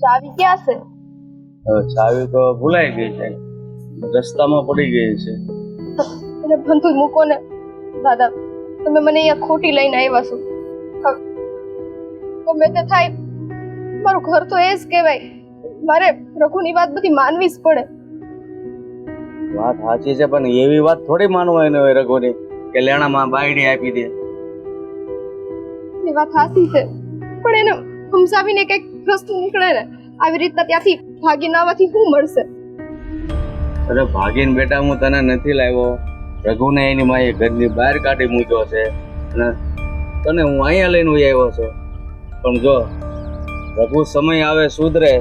ચાવી ક્યાં છે? ચાવી તો ભૂલાઈ ગઈ છે, રસ્તામાં પડી ગઈ છે. એને બંધુ મૂકો ને દાદા, તમે મને અહીંયા ખોટી લઈને આવ્યા છો. ગમે તે થાય, મારું ઘર તો એ જ કહેવાય. મારે રઘુની વાત બધી માનવી જ પડે. વાત સાચી છે, પણ એવી વાત થોડી માનવાની હોય રઘુની કે લેણામાં બાયડી આપી દે. એ વાત સાચી છે, પણ એને સમજાવીને કંઈક રસ્તો નીકળે ને. આવી રીતના ત્યાંથી ભાગીને આવવાથી શું મળશે? અરે ભાગીને બેટા હું તને નથી લાવ્યો. રઘુને એની માએ ઘરની બહાર કાઢી મૂક્યો છે અને તને હું અહીંયા લઈને આવ્યો છે. પણ જો રઘુ સમય આવે સુધરે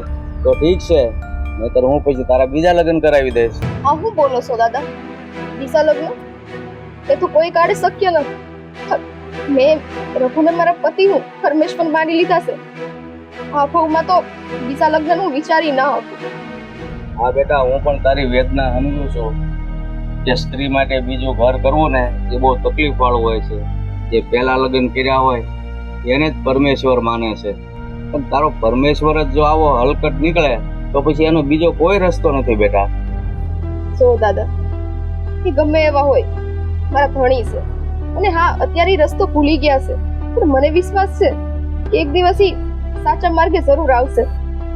તો ઠીક છે, નહીતર હું પછી તારા બીજા લગ્ન કરાવી દઈશ. આ શું બોલો છો દાદા? બીજા લગ્ન એ તો કોઈ કાળે શક્ય નથી. મેં રઘુને મારા પતિનું પરમેશ્વર માની લીધા છે. આ ભાવમાં તો બીજા લગ્ન હું વિચારી ના હતું. હા બેટા, હું પણ તારી વેદના સમજુ છું કે સ્ત્રી માટે બીજું ઘર કરવું ને એ બહુ તકલીફ વાળું હોય છે. જે પહેલા લગ્ન કર્યા હોય એને જ પરમેશ્વર માને છે, પણ તારો પરમેશ્વર જ જો આવો હલકટ નીકળે તો પછી એનો બીજો કોઈ રસ્તો નથી બેટા. જો દાદા, એ ગમે એવા હોય, મારા ધણી છે અને હા અત્યારે ઈ રસ્તો ભૂલી ગયા છે, પણ મને વિશ્વાસ છે કે એક દિવસ ઈ સાચા માર્ગે જરૂર આવશે.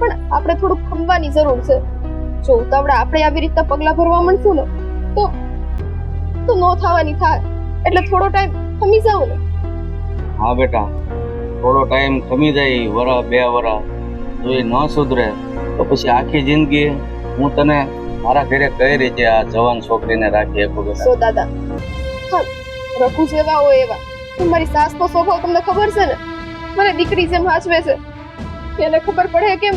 પણ આપણે થોડુંક ખમવાની જરૂર છે. જો ઉતાવળા આપણે આવી રીતના પગલા ભરવા માંડશું ને તો નો થવાની થાય. એટલે થોડો ટાઈમ ખમી જાવ ને. હા બેટા, થોડો ટાઈમ ખમી જાય, વરસ 2 વર્ષ, જો એ ન સુધરે તો પછી આખી જિંદગી હું તને મારા ઘરે કઈ રીતે આ જવાન છોકરીને રાખી શકું બેટા? સો દાદા, હા રઘુ જેવા હોય એવા. મારી સાસનો સ્વભાવ તમને ખબર છે ને, મને દીકરી જેમ હાચવે છે. એને ખબર પડે કે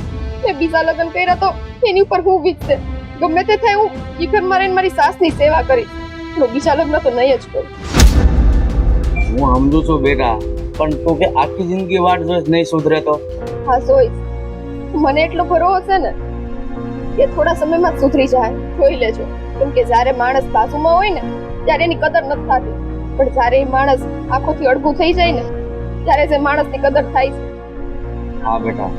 મેં બીજા લગ્ન કર્યા તો એની ઉપર હું વીતશે. ગમે તે થાય, હું ઈ ઘરમાં રહીને મારી સાસની સેવા કરીશ. હું બીજા લગ્ન તો નહીં જ કરું. હું સમજુ છું બેટા, પણ તું કે આખી જિંદગી વાટ જોઈશ નહીં સુધરે તો? હા જોઈશ. મને એટલો ભરોસો છે ને કે થોડા સમયમાં જ સુધરી જાય. જોઈ લેજો. કેમ કે જ્યારે માણસ બાજુમાં હોય ને ત્યારે એની કદર નથી થતી, પણ જ્યારે એ માણસ આંખોથી અડગું થઈ જાય ને ત્યારે જે માણસની કદર થાય છે. હા બેટા,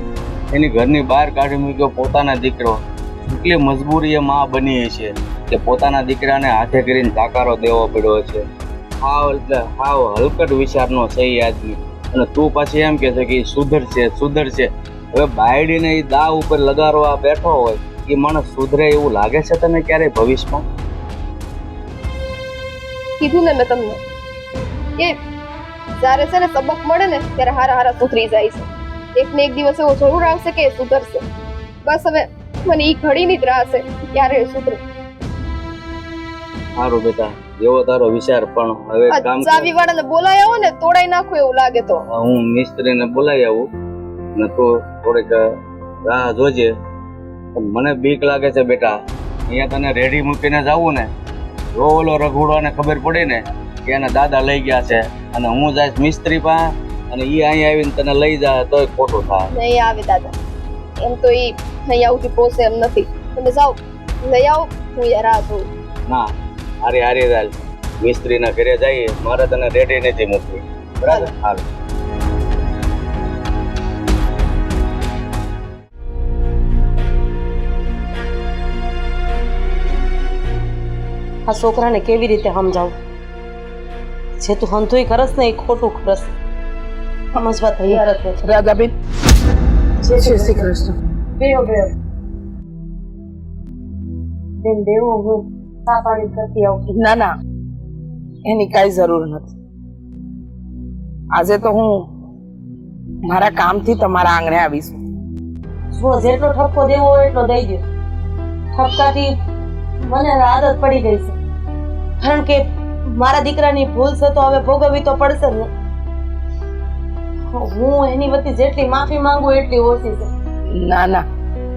એની ઘરની બહાર કાઢી મૂક્યો પોતાના દીકરો. એટલી મજબૂરી એ માં બની છે કે પોતાના દીકરાને હાથે કરીને જાકારો દેવો પડ્યો છે. હાવ હલકટ વિચારનો છે એ આદમી. અને તું પાછી એમ કે છે કે સુધરશે. હવે બાયડીને એ દાવ ઉપર લગાડવા બેઠો હોય, એ માણસ સુધરે એવું લાગે છે તને ક્યારે ભવિષ્યમાં? કીધું ને મેં તમને કે જ્યારે છે ને સબક મળે ને ત્યારે હારા સુધરી જાય છે. એક ને એક દિવસ એવો જરૂર આવશે કે એ સુધરશે. બસ હવે મને ઈ ઘડીની જ રાહ છે ક્યારે એ સુધરે. સારું બેટા, જેવો તારો વિચાર, પણ હવે કામ કર. ચાવી વાળાને બોલાય આવો ને તોડાઈ નાખો એવું લાગે તો. હું મિસ્ત્રીને બોલાવી આવું ને તું થોડીક રાહ જોજે. પણ મને બીક લાગે છે બેટા, અહીંયા તને રેડી મૂકીને જવું ને, જો ઓલો રઘુડોને ખબર પડી ને કે એના દાદા લઈ ગયા છે અને હું જઈશ મિસ્ત્રી પાસે અને ઈ અહીંયા આવીને તને લઈ જાય તોય ખોટું થાય. નહીં આવે દાદા, એમ તો ઈ અહીંયા આવતી પોસે એમ નથી. તમે જાઓ, લઈ આવો, હું યાર રાહ જોઉં. ના, હારી ચાલ, મિસ્ત્રીના ઘરે જઈએ, મારે તને રેડી નથી મૂકવી. બરાબર? હાલ. આ છોકરાને કેવી રીતે સમજાવું? જે તું હંધુય કરસ ને એ ખોટું કરસ. સમજવા તૈયાર જ નથી. રાધાબેન, જય શ્રી કૃષ્ણ. બેહો. બેન દેવો, હું ચા પાણી કરતી આવું. ના, એની કાંઈ જરૂર નથી. આજે તો હું મારા કામથી તમારા આંગણે આવીશું. જો જેટલો ઠપકો દેવો હોય એટલો દઈ દો. ઠપકાથી મને આદત પડી ગઈ છે, કારણ કે મારા દીકરાની ભૂલ છે તો હવે ભોગવવી તો પડશે ને. હું એની વતી જેટલી માફી માંગુ એટલી ઓછી છે. ના,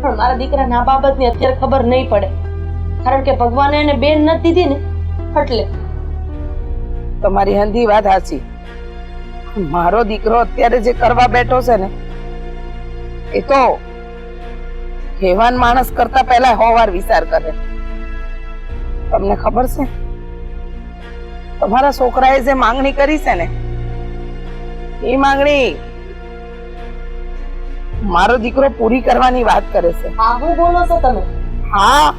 પણ મારા દીકરાને આ બાબતની અત્યારે ખબર નહીં પડે, કારણ કે ભગવાને એને બેન નથી દીધી ને એટલે. તમારી હંધી વાત સાચી. મારો દીકરો અત્યારે જે કરવા બેઠો છે ને એ તો હેવાન માણસ કરતા પહેલા 100 વાર વિચાર કરે. તમને ખબર છે, તમારા છોકરાએ જે માંગણી કરી છે ને એ માંગણી મારો દીકરો પૂરી કરવાની વાત કરે છે. હા હું બોલો છો તમે? હા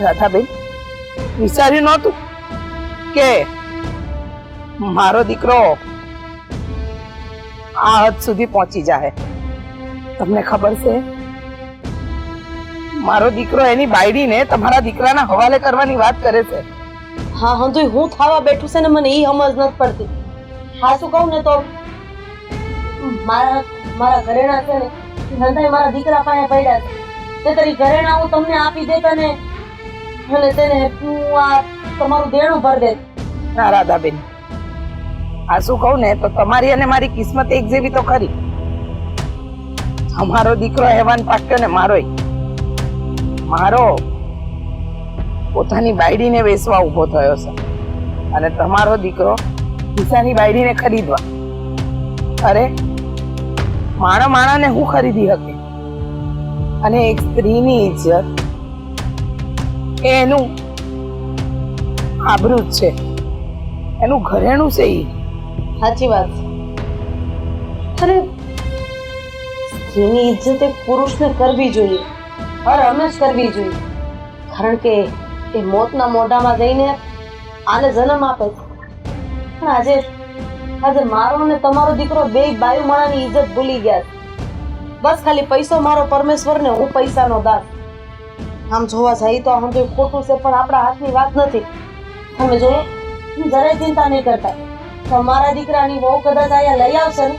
રાધાબેન, વિચાર્યું નહોતું કે મારો દીકરો આ હદ સુધી પહોંચી જાય. તમને ખબર છે, મારો દીકરો એની બાયડીને તમારા દીકરાના હવાલે કરવાની વાત કરે છે. હા હંધુ હું થવા બેઠું છે ને મને ઈ સમજ નથી પડતી. હા શું કહું ને તો મારા ઘરેણા છે ને હંધાઈ મારા દીકરા પાસે પડ્યા છે. તે તારી ઘરેણા હું તમને આપી દેતા ને અને તેને હું આ તમારું દેણું ભરી દેત. ના રાધાબેન, આ શું કહું ને તો તમારી અને મારી કિસ્મત એક જેવી તો ખરી. અમારો દીકરો હેવાન પાક્યો ને મારો પોતાની બાયડીને વેચવા ઉભો થયો છે અને તમારો દીકરો ઈશાની બાયડીને ખરીદવા. અરે માણાને હું ખરીદી શકે? અને એક સ્ત્રીની ઇજ્જત એ એનું આબરૂ જ છે, એનું ઘરેણું છે. ઈ સાચી વાત છે. અરે સ્ત્રીની ઇજ્જત એક પુરુષને કરવી જોઈએ, હર હંમેશ કરવી જોઈએ. કારણ કે એ મોતના મોઢામાં જઈને આને જન્મ આપે છે. પણ આજે મારો અને તમારો દીકરો બે બાયુ માણાની ઇજ્જત ભૂલી ગયા છે. બસ ખાલી પૈસો મારો પરમેશ્વર ને હું પૈસાનો દાસ. આમ જોવા જાય તો આમ ખોટું છે પણ આપણા હાથની વાત નથી. તમે જોયો, હું જરાય ચિંતા નહીં કરતા. મારા દીકરાની વહુ કદાચ અહીંયા લઈ આવશે ને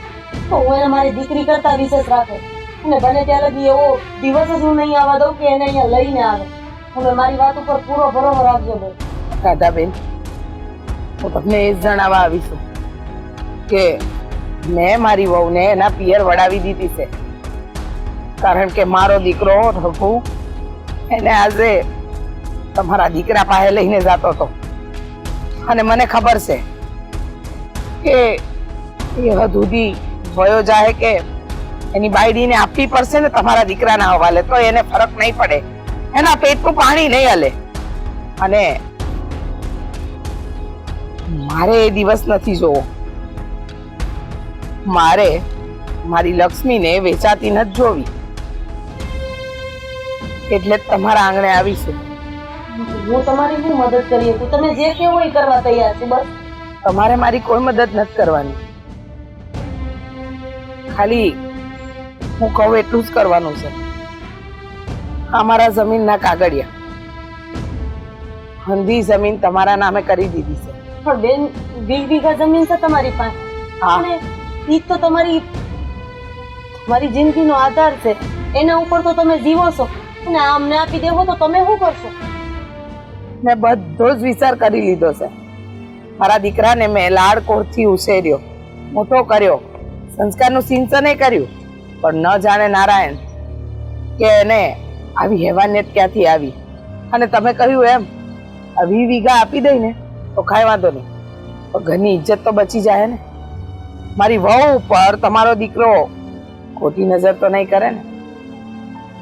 તો હું એને મારી દીકરી કરતા વિશેષ રાખે અને બને ત્યાં લગી એવો દિવસ જ હું નહીં આવવા દઉં કે એને અહીંયા લઈને આવે. તમે મારી વાત ઉપર પૂરો ભરોસો રાખજો બેન. રાધાબેન, હું તમને એ જ જણાવવા આવી છું કે મેં મારી વહુને એના પિયર વડાવી દીધી છે. કારણ કે મારો દીકરો રઘુ એને આજે તમારા દીકરા પાસે લઈને જતો હતો અને મને ખબર છે કે એ હદ સુધી જોયો જાય કે એની બાયડીને આપવી પડશે ને તમારા દીકરાના હવાલે તો એને ફરક નહીં પડે, એના પેટનું પાણી નહીં હલે. અને મારે એ દિવસ નથી જોવો. મારે મારી લક્ષ્મીને વેચાતી નથી જોવી. એટલે જ તમારા આંગણે આવીશું. હું તમારી શું મદદ કરી શકું? તમે જે કહેવો એ કરવા તૈયાર છું. બસ તમારે મારી કોઈ મદદ નથી કરવાની, ખાલી હું કહું એટલું જ કરવાનું છે. અમારા જમીનના કાગળિયા હંધી જમીન તમારા નામે કરી દીધી છે. પણ બેન 20 વીઘા જમીન છે તમારી પાસે. હા. અને ઈ તો તમારી જિંદગીનો આધાર છે. એના ઉપર તો તમે જીવો છો અને આમને આપી દેવો તો તમે શું કરશો? મેં બધો જ વિચાર કરી લીધો છે. મારા દીકરાને મેં લાડકોડથી ઉછેર્યો, મોટો કર્યો, સંસ્કારનું સિંચન કર્યું. પણ ન જાણે નારાયણ કે એને આવી હેવાનિયત ક્યાંથી આવી. અને તમે કહ્યું એમ 20 વીઘા આપી દઈ ને તો કાંઈ વાંધો નહીં, પણ ઘરની ઇજ્જત તો બચી જાય ને. મારી વહુ ઉપર તમારો દીકરો ખોટી નજર તો નહીં કરે ને.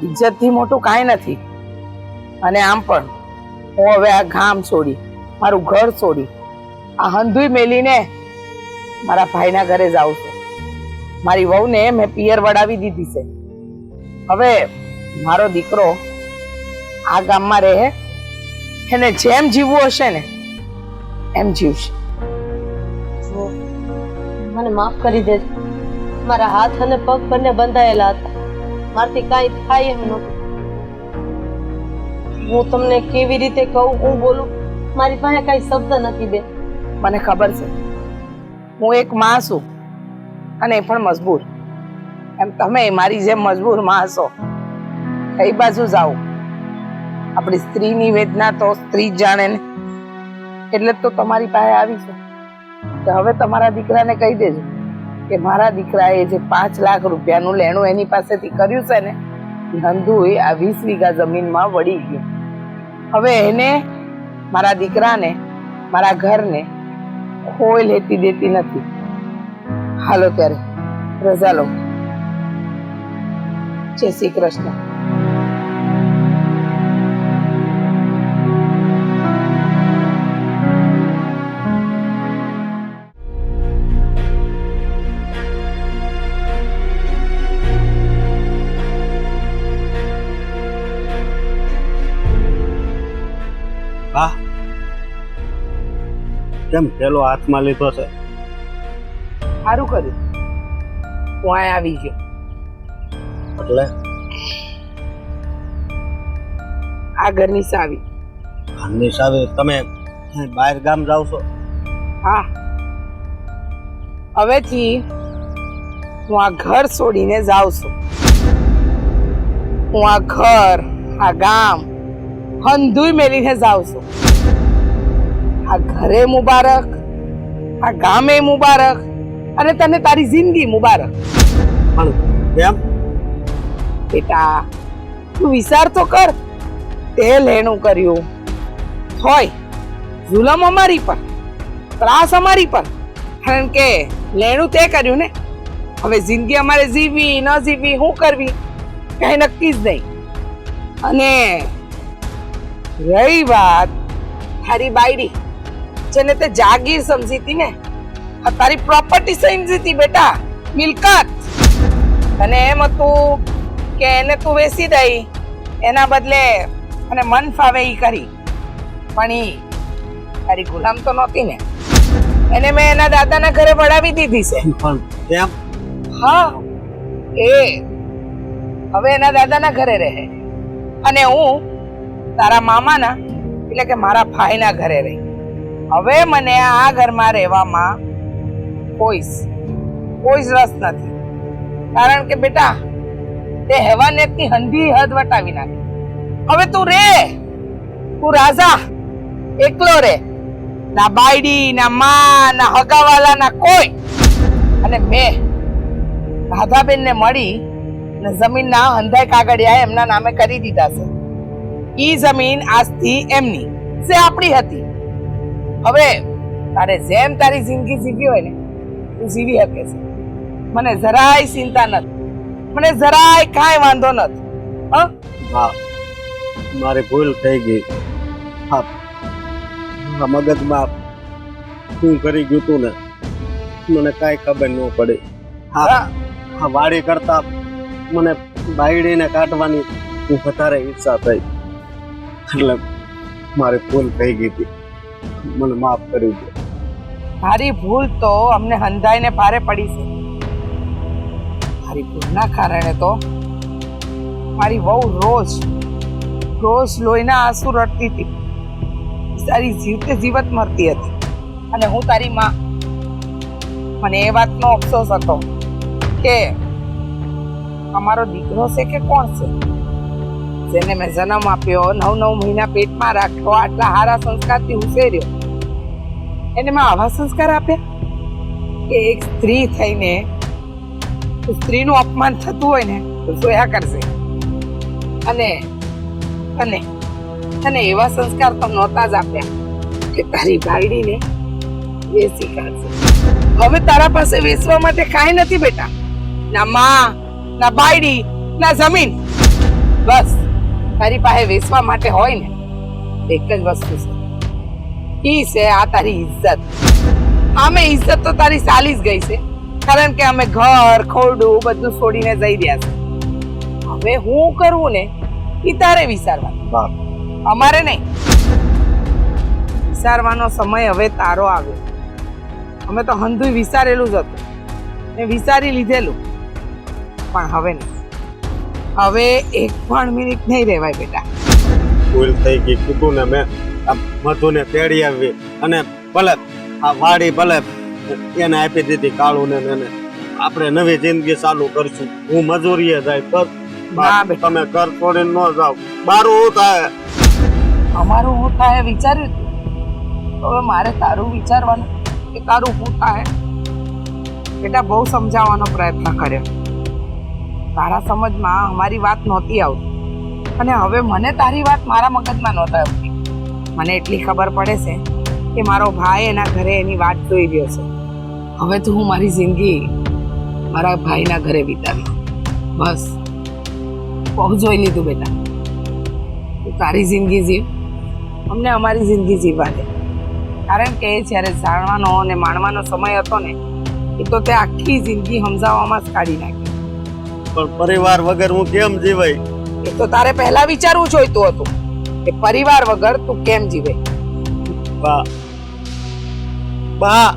ઇજ્જતથી મોટું કાંઈ નથી. અને આમ પણ હું હવે આ ગામ છોડી, મારું ઘર છોડી, આ હંધુય મેલીને મારા ભાઈના ઘરે જાઉં છું. મારી વહુને મેં પિયર વડાવી દીધી છે. હવે મારો દીકરો આ ગામમાં રહે, એને જેમ જીવવું હશે ને એમ જીવશે. જો, મને માફ કરી દેજો. મારા હાથ અને પગ બંને બંધાયેલા હતા. મારથી કાંઈ થાય એમ નહોતું. હું તમને કેવી રીતે કહું, હું બોલું, મારી પાસે કાંઈ શબ્દ નથી બેન. મને ખબર છે હું એક માં છું અને એ પણ મજબૂર. એમ તમે મારી જેમ મજબૂર માં છો. કઈ બાજુ જાઓ? આપણી સ્ત્રીની વેદના તો સ્ત્રી જ જાણે ને. એટલે જ તો તમારી પાસે આવી છે કે હવે તમારા દીકરાને કહી દેજો કે મારા દીકરાએ જે 5 લાખ રૂપિયાનું લેણું એની પાસેથી કર્યું છે ને, નંદુએ આ 20 વીઘા જમીનમાં વળી ગયો. હવે એને, મારા દીકરાને, મારા ઘરને કોઈ લેતી દેતી નથી. હાલો ત્યારે રજા લો. જય શ્રી કૃષ્ણ. કેમ પેલો હાથમાં લીધો છે? સારું કર્યું હું અહીં આવી ગયો. એટલે આ ઘરની સાવી. ઘરની સામે તમે બહાર ગામ જાવ છો? હા, હવેથી હું આ ઘર છોડીને જાઉં છું. હું આ ઘર, આ ગામ હંધુય મેલીને જાઉં છું. આ ઘરે મુબારક, આ ગામે મુબારક, અને તને તારી જિંદગી મુબારક. પણ કેમ? બેટા તું વિચાર તો કર. તે લેણું કર્યું હોય, જુલમ અમારી પર, ત્રાસ અમારી પર, કારણ કે લેણું તે કર્યું ને. હવે જિંદગી અમારે જીવવી ન જીવવી શું કરવી કઈ નક્કી જ નહીં. અને રહી વાત તારી બાયડી, જેને તે જાગીર સમજી હતી ને, આ તારી પ્રોપર્ટી સમજી હતી બેટા, મિલકત. અને એમ હતું કે એને તું વેચી દઈ, એના બદલે અને મન ફાવે ઈ કરી. પણ ઈ તારી ગુલામ તો નહોતી ને, એને મેં એના દાદાના ઘરે વળાવી દીધી છે. પણ કેમ? હા, એ હવે એના દાદાના ઘરે રહે અને હું તારા મામાના એટલે કે મારા ભાઈના ઘરે રહી. હવે મને આ ઘરમાં રહેવામાં કોઈ જ રસ નથી, કારણ કે બેટા તે હેવાનેતની હંધી હદ વટાવી નાખી. હવે તું રે, તું રાજા એકલો રે, ના બાયડી, ના માં, ના હગાવાલા, ના કોઈ. અને મેં રાધાબેન ને મળી ને જમીનના હંધાઈ કાગળિયા એમના નામે કરી દીધા છે. ઈ જમીન આજથી એમની જે આપણી હતી. હવે તારે જેમ તારી જિંદગી જીવી હોય ને તું જીવી શકે છે. મને જરાય ચિંતા નથી, મને જરાય કાંઈ વાંધો નથી. હા, મારી ભૂલ થઈ ગઈ. હા, મગજમાં શું કરી ગયું તું ને મને કાંઈ ખબર ન પડી. હા, વાડી કરતા મને બાયડીને કાઢવાની વધારે ઈચ્છા થઈ, એટલે મારી ભૂલ થઈ ગઈ હતી. મને માફ કરી દે. તારી ભૂલ તો અમને હંધાઈને ભારે પડી છે. તારી ભૂલના કારણે તો મારી વહુ રોજ લોહીના આંસુ રડતી હતી, તારી જીવતે જીવત મરતી હતી. અને હું તારી માં, મને એ વાતનો અફસોસ હતો કે અમારો દીકરો છે કે કોણ છે, જેને મેં જન્મ આપ્યો, 9 મહિના પેટમાં રાખ્યો, આટલા સારા સંસ્કારથી ઉછેર્યો, એને મેં આવા સંસ્કાર આપ્યા કે એક સ્ત્રી થઈને સ્ત્રીનું અપમાન થતું હોય ને તો જોયા કરશે. અને એવા સંસ્કાર તો નહોતા જ આપ્યા કે તારી બાયડીને વેચી કાઢશે. હવે તારા પાસે વેચવા માટે કાંઈ નથી બેટા, ના માં, ના બાયડી, ના જમીન. બસ તારી પાસે વેચવા માટે હોય ને એક જ વસ્તુ છે, ઈ છે આ તારી ઇજ્જત. આમે ઇજ્જત તો તારી ચાલી જ ગઈ છે, કારણ કે અમે ઘર ખોરડું બધું છોડીને જઈ રહ્યા છે. હવે હું કરવું ને ઈ તારે વિચારવાનું, અમારે નહીં. વિચારવાનો સમય હવે તારો આવ્યો. અમે તો હંધુય વિચારેલું જ હતું ને વિચારી લીધેલું, પણ હવે નહીં. હવે એક પણ મિનિટ નહીં રહેવાય બેટા. ભૂલ થઈ ગઈ, કીધું ને મેં આ મધુને તેડી આવી, અને ભલે આ વાડી ભલે એને આપી દીધી કાળુને, એને આપણે નવી જિંદગી ચાલુ કરશું. હું મજૂરીએ જાય તો ના બેટા, તમે ઘર છોડીને ન જાઓ. મારું શું થાય? અમારું શું થાય વિચાર્યું તું? હવે મારે તારું વિચારવાનું કે તારું શું થાય. બેટા બહુ સમજાવવાનો પ્રયત્ન કર્યો, તારા સમજમાં અમારી વાત નહોતી આવતી, અને હવે મને તારી વાત મારા મગજમાં નહોતી આવતી. મને એટલી ખબર પડે છે કે મારો ભાઈ એના ઘરે એની વાત જોઈ રહ્યો છે. હવે તો હું મારી જિંદગી મારા ભાઈના ઘરે વિતાવી. બસ બહુ જોઈ લીધું બેટા, તું તારી જિંદગી જીવ, અમને અમારી જિંદગી જીવવા દે. કારણ કે જ્યારે જાણવાનો અને માણવાનો સમય હતો ને એ તો તે આખી જિંદગી સમજાવવામાં જ કાઢી નાખી. પણ પરિવાર વગર હું કેમ જીવાય? એ તો તારે પહેલા વિચારવું જોઈતું હતું કે પરિવાર વગર તું કેમ જીવે. બા, બા